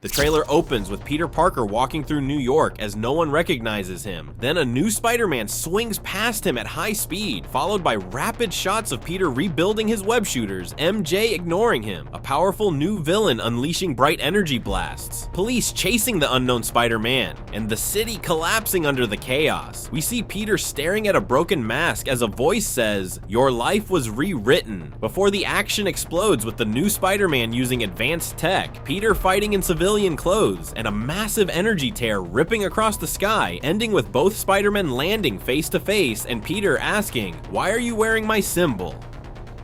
The trailer opens with Peter Parker walking through New York as no one recognizes him. Then a new Spider-Man swings past him at high speed, followed by rapid shots of Peter rebuilding his web shooters, MJ ignoring him, a powerful new villain unleashing bright energy blasts, police chasing the unknown Spider-Man, and the city collapsing under the chaos. We see Peter staring at a broken mask as a voice says, "Your life was rewritten," before the action explodes with the new Spider-Man using advanced tech, Peter fighting in civilian clothes, and a massive energy tear ripping across the sky, ending with both Spider-Men landing face to face and Peter asking, "Why are you wearing my symbol?"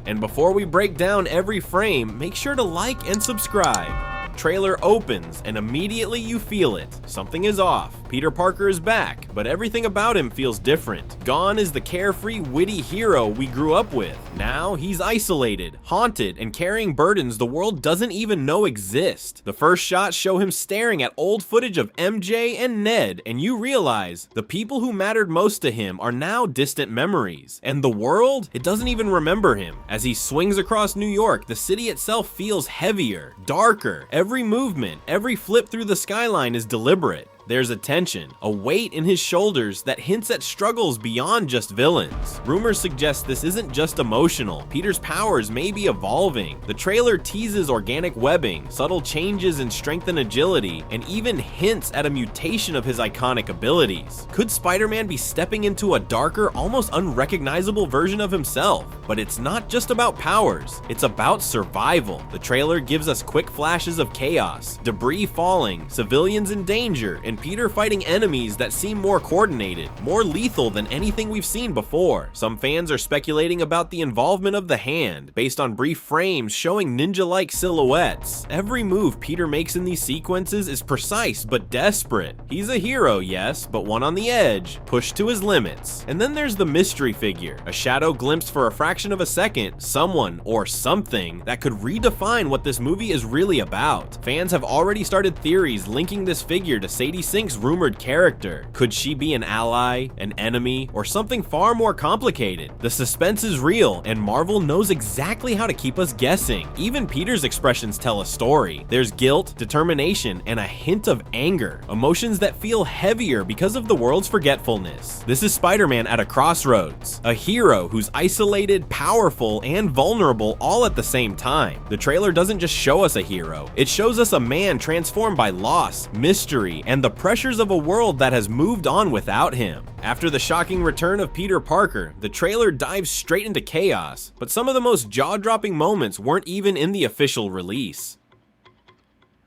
And before we break down every frame, make sure to like and subscribe. Trailer opens and immediately you feel it. Something is off. Peter Parker is back, but everything about him feels different. Gone is the carefree, witty hero we grew up with. Now he's isolated, haunted, and carrying burdens the world doesn't even know exist. The first shots show him staring at old footage of MJ and Ned, and you realize the people who mattered most to him are now distant memories. And the world? It doesn't even remember him. As he swings across New York, the city itself feels heavier, darker. Every movement, every flip through the skyline is deliberate. There's a tension, a weight in his shoulders that hints at struggles beyond just villains. Rumors suggest this isn't just emotional. Peter's powers may be evolving. The trailer teases organic webbing, subtle changes in strength and agility, and even hints at a mutation of his iconic abilities. Could Spider-Man be stepping into a darker, almost unrecognizable version of himself? But it's not just about powers, it's about survival. The trailer gives us quick flashes of chaos, debris falling, civilians in danger, and Peter fighting enemies that seem more coordinated, more lethal than anything we've seen before. Some fans are speculating about the involvement of the Hand, based on brief frames showing ninja-like silhouettes. Every move Peter makes in these sequences is precise but desperate. He's a hero, yes, but one on the edge, pushed to his limits. And then there's the mystery figure, a shadow glimpsed for a fraction of a second, someone or something that could redefine what this movie is really about. Fans have already started theories linking this figure to Sadie Sink's rumored character. Could she be an ally, an enemy, or something far more complicated? The suspense is real, and Marvel knows exactly how to keep us guessing. Even Peter's expressions tell a story. There's guilt, determination, and a hint of anger, emotions that feel heavier because of the world's forgetfulness. This is Spider-Man at a crossroads, a hero who's isolated, powerful, and vulnerable all at the same time. The trailer doesn't just show us a hero, it shows us a man transformed by loss, mystery, and the pressures of a world that has moved on without him. After the shocking return of Peter Parker, the trailer dives straight into chaos, but some of the most jaw-dropping moments weren't even in the official release.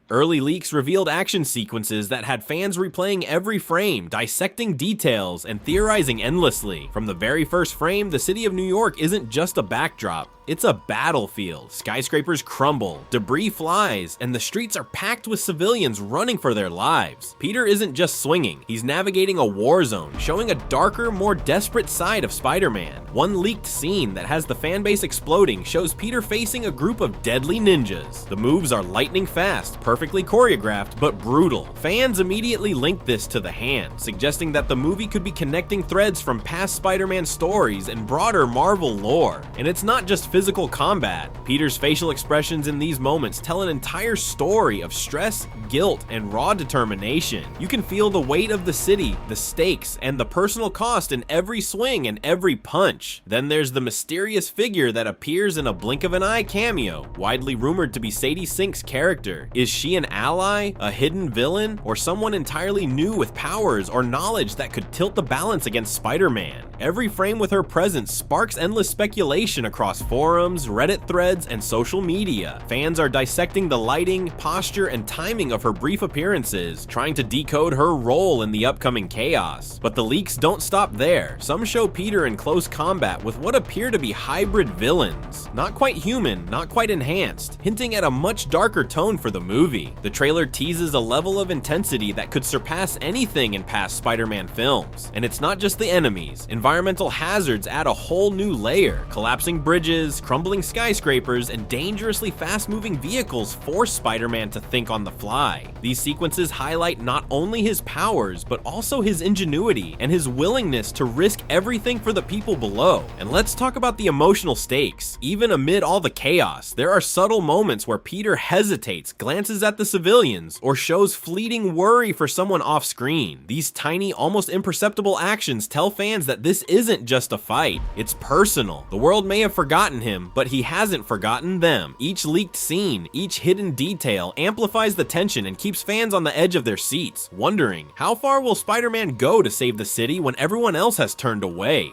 Early leaks revealed action sequences that had fans replaying every frame, dissecting details, and theorizing endlessly. From the very first frame, the city of New York isn't just a backdrop. It's a battlefield. Skyscrapers crumble, debris flies, and the streets are packed with civilians running for their lives. Peter isn't just swinging, he's navigating a war zone, showing a darker, more desperate side of Spider-Man. One leaked scene that has the fanbase exploding shows Peter facing a group of deadly ninjas. The moves are lightning fast, perfectly choreographed, but brutal. Fans immediately linked this to the Hand, suggesting that the movie could be connecting threads from past Spider-Man stories and broader Marvel lore. And it's not just physical combat. Peter's facial expressions in these moments tell an entire story of stress, guilt, and raw determination. You can feel the weight of the city, the stakes, and the personal cost in every swing and every punch. Then there's the mysterious figure that appears in a blink of an eye cameo, widely rumored to be Sadie Sink's character. Is she an ally, a hidden villain, or someone entirely new with powers or knowledge that could tilt the balance against Spider-Man? Every frame with her presence sparks endless speculation across forums, Reddit threads, and social media. Fans are dissecting the lighting, posture, and timing of her brief appearances, trying to decode her role in the upcoming chaos. But the leaks don't stop there. Some show Peter in close combat with what appear to be hybrid villains. Not quite human, not quite enhanced, hinting at a much darker tone for the movie. The trailer teases a level of intensity that could surpass anything in past Spider-Man films. And it's not just the enemies. Environmental hazards add a whole new layer. Collapsing bridges, crumbling skyscrapers, and dangerously fast-moving vehicles force Spider-Man to think on the fly. These sequences highlight not only his powers, but also his ingenuity and his willingness to risk everything for the people below. And let's talk about the emotional stakes. Even amid all the chaos, there are subtle moments where Peter hesitates, glances glances at the civilians, or shows fleeting worry for someone off screen. These tiny, almost imperceptible actions tell fans that this isn't just a fight, it's personal. The world may have forgotten him, but he hasn't forgotten them. Each leaked scene, each hidden detail amplifies the tension and keeps fans on the edge of their seats, wondering, how far will Spider-Man go to save the city when everyone else has turned away?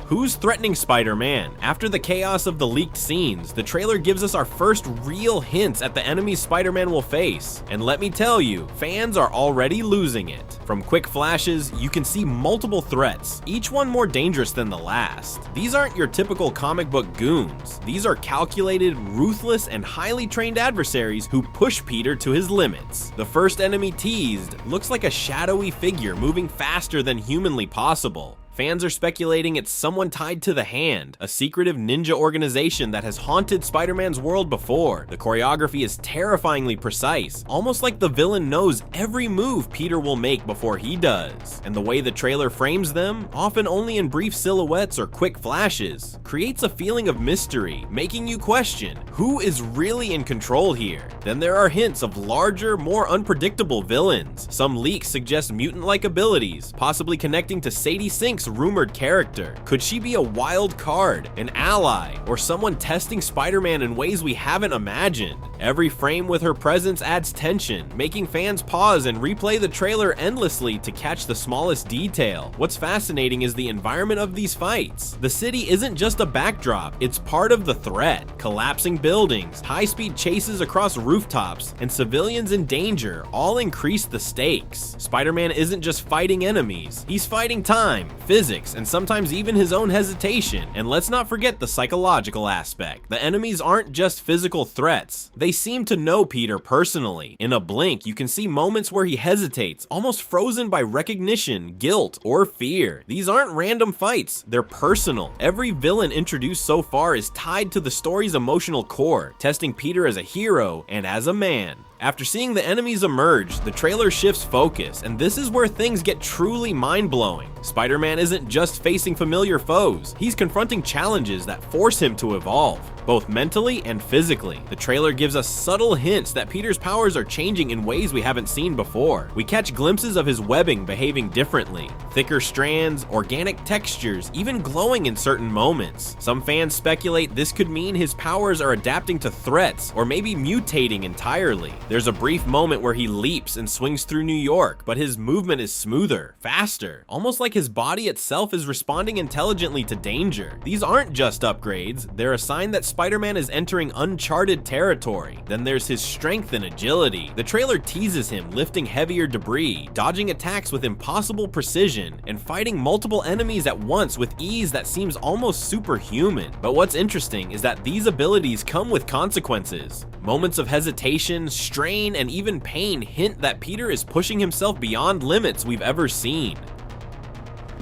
Who's threatening Spider-Man? After the chaos of the leaked scenes, the trailer gives us our first real hints at the enemies Spider-Man will face. And let me tell you, fans are already losing it. From quick flashes, you can see multiple threats, each one more dangerous than the last. These aren't your typical comic book goons. These are calculated, ruthless, and highly trained adversaries who push Peter to his limits. The first enemy teased looks like a shadowy figure moving faster than humanly possible. Fans are speculating it's someone tied to the Hand, a secretive ninja organization that has haunted Spider-Man's world before. The choreography is terrifyingly precise, almost like the villain knows every move Peter will make before he does. And the way the trailer frames them, often only in brief silhouettes or quick flashes, creates a feeling of mystery, making you question, who is really in control here? Then there are hints of larger, more unpredictable villains. Some leaks suggest mutant-like abilities, possibly connecting to Sadie Sink's rumored character. Could she be a wild card, an ally, or someone testing Spider-Man in ways we haven't imagined? Every frame with her presence adds tension, making fans pause and replay the trailer endlessly to catch the smallest detail. What's fascinating is the environment of these fights. The city isn't just a backdrop, it's part of the threat. Collapsing buildings, high-speed chases across rooftops, and civilians in danger all increase the stakes. Spider-Man isn't just fighting enemies, he's fighting time, physics, and sometimes even his own hesitation. And let's not forget the psychological aspect. The enemies aren't just physical threats, they seem to know Peter personally. In a blink, you can see moments where he hesitates, almost frozen by recognition, guilt, or fear. These aren't random fights, they're personal. Every villain introduced so far is tied to the story's emotional core, testing Peter as a hero and as a man. After seeing the enemies emerge, the trailer shifts focus, and this is where things get truly mind-blowing. Spider-Man isn't just facing familiar foes, he's confronting challenges that force him to evolve, both mentally and physically. The trailer gives us subtle hints that Peter's powers are changing in ways we haven't seen before. We catch glimpses of his webbing behaving differently, thicker strands, organic textures, even glowing in certain moments. Some fans speculate this could mean his powers are adapting to threats, or maybe mutating entirely. There's a brief moment where he leaps and swings through New York, but his movement is smoother, faster, almost like his body itself is responding intelligently to danger. These aren't just upgrades, they're a sign that Spider-Man is entering uncharted territory. Then there's his strength and agility. The trailer teases him lifting heavier debris, dodging attacks with impossible precision, and fighting multiple enemies at once with ease that seems almost superhuman. But what's interesting is that these abilities come with consequences. Moments of hesitation, strain, and even pain hint that Peter is pushing himself beyond limits we've ever seen.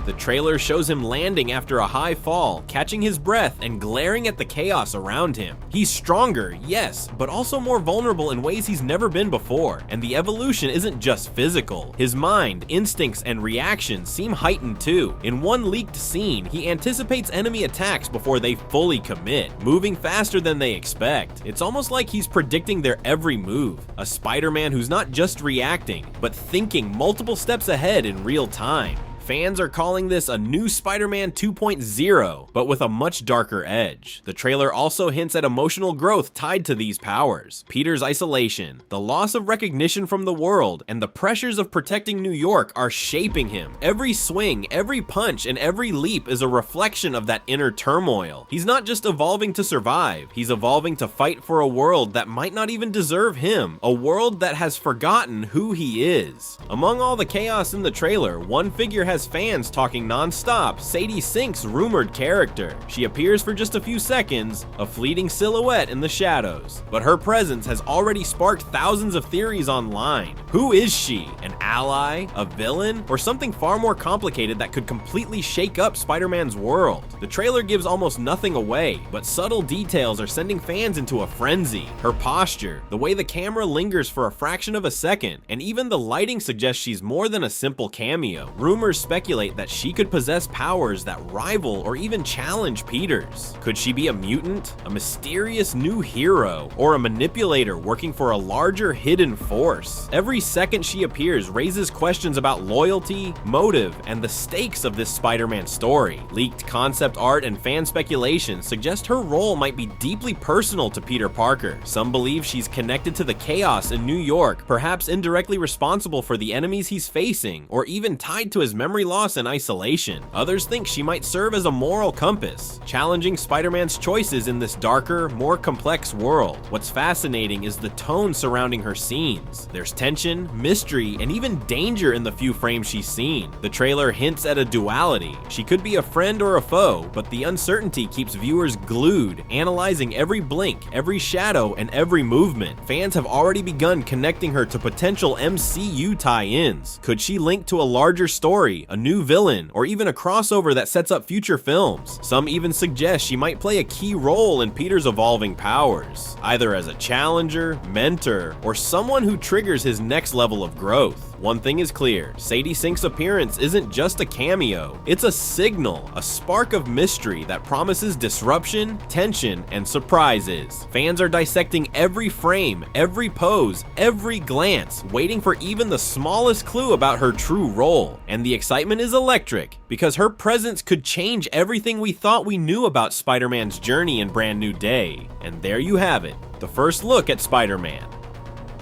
The trailer shows him landing after a high fall, catching his breath and glaring at the chaos around him. He's stronger, yes, but also more vulnerable in ways he's never been before. And the evolution isn't just physical. His mind, instincts, and reactions seem heightened too. In one leaked scene, he anticipates enemy attacks before they fully commit, moving faster than they expect. It's almost like he's predicting their every move. A Spider-Man who's not just reacting, but thinking multiple steps ahead in real time. Fans are calling this a new Spider-Man 2.0, but with a much darker edge. The trailer also hints at emotional growth tied to these powers. Peter's isolation, the loss of recognition from the world, and the pressures of protecting New York are shaping him. Every swing, every punch, and every leap is a reflection of that inner turmoil. He's not just evolving to survive, he's evolving to fight for a world that might not even deserve him, a world that has forgotten who he is. Among all the chaos in the trailer, one figure has fans talking non-stop: Sadie Sink's rumored character. She appears for just a few seconds, a fleeting silhouette in the shadows, but her presence has already sparked thousands of theories online. Who is she? An ally? A villain? Or something far more complicated that could completely shake up Spider-Man's world? The trailer gives almost nothing away, but subtle details are sending fans into a frenzy. Her posture, the way the camera lingers for a fraction of a second, and even the lighting suggests she's more than a simple cameo. Rumors speculate that she could possess powers that rival or even challenge Peter's. Could she be a mutant, a mysterious new hero, or a manipulator working for a larger hidden force? Every second she appears raises questions about loyalty, motive, and the stakes of this Spider-Man story. Leaked concept art and fan speculation suggest her role might be deeply personal to Peter Parker. Some believe she's connected to the chaos in New York, perhaps indirectly responsible for the enemies he's facing, or even tied to his memory loss and isolation. Others think she might serve as a moral compass, challenging Spider-Man's choices in this darker, more complex world. What's fascinating is the tone surrounding her scenes. There's tension, mystery, and even danger in the few frames she's seen. The trailer hints at a duality. She could be a friend or a foe, but the uncertainty keeps viewers glued, analyzing every blink, every shadow, and every movement. Fans have already begun connecting her to potential MCU tie-ins. Could she link to a larger story, a new villain, or even a crossover that sets up future films? Some even suggest she might play a key role in Peter's evolving powers, either as a challenger, mentor, or someone who triggers his next level of growth. One thing is clear, Sadie Sink's appearance isn't just a cameo, it's a signal, a spark of mystery that promises disruption, tension, and surprises. Fans are dissecting every frame, every pose, every glance, waiting for even the smallest clue about her true role. And the excitement is electric, because her presence could change everything we thought we knew about Spider-Man's journey in Brand New Day. And there you have it, the first look at Spider-Man.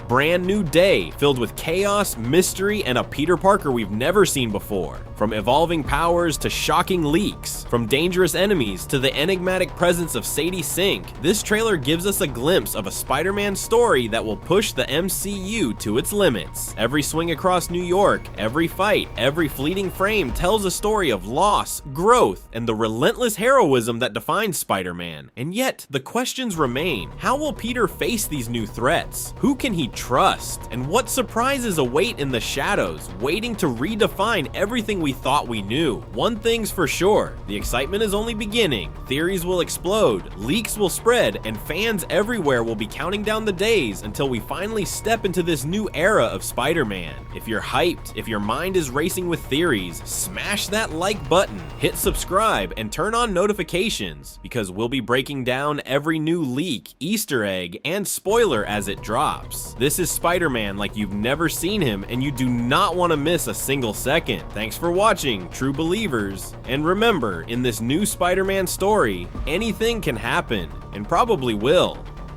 Brand New Day, filled with chaos, mystery, and a Peter Parker we've never seen before. From evolving powers to shocking leaks, from dangerous enemies to the enigmatic presence of Sadie Sink, this trailer gives us a glimpse of a Spider-Man story that will push the MCU to its limits. Every swing across New York, every fight, every fleeting frame tells a story of loss, growth, and the relentless heroism that defines Spider-Man. And yet, the questions remain. How will Peter face these new threats? Who can he trust? And what surprises await in the shadows, waiting to redefine everything we thought we knew? One thing's for sure, the excitement is only beginning. Theories will explode, leaks will spread, and fans everywhere will be counting down the days until we finally step into this new era of Spider-Man. If you're hyped, if your mind is racing with theories, smash that like button, hit subscribe, and turn on notifications, because we'll be breaking down every new leak, Easter egg, and spoiler as it drops. This is Spider-Man like you've never seen him, and you do not want to miss a single second. Thanks for watching, true believers. And remember, in this new Spider-Man story, anything can happen, and probably will.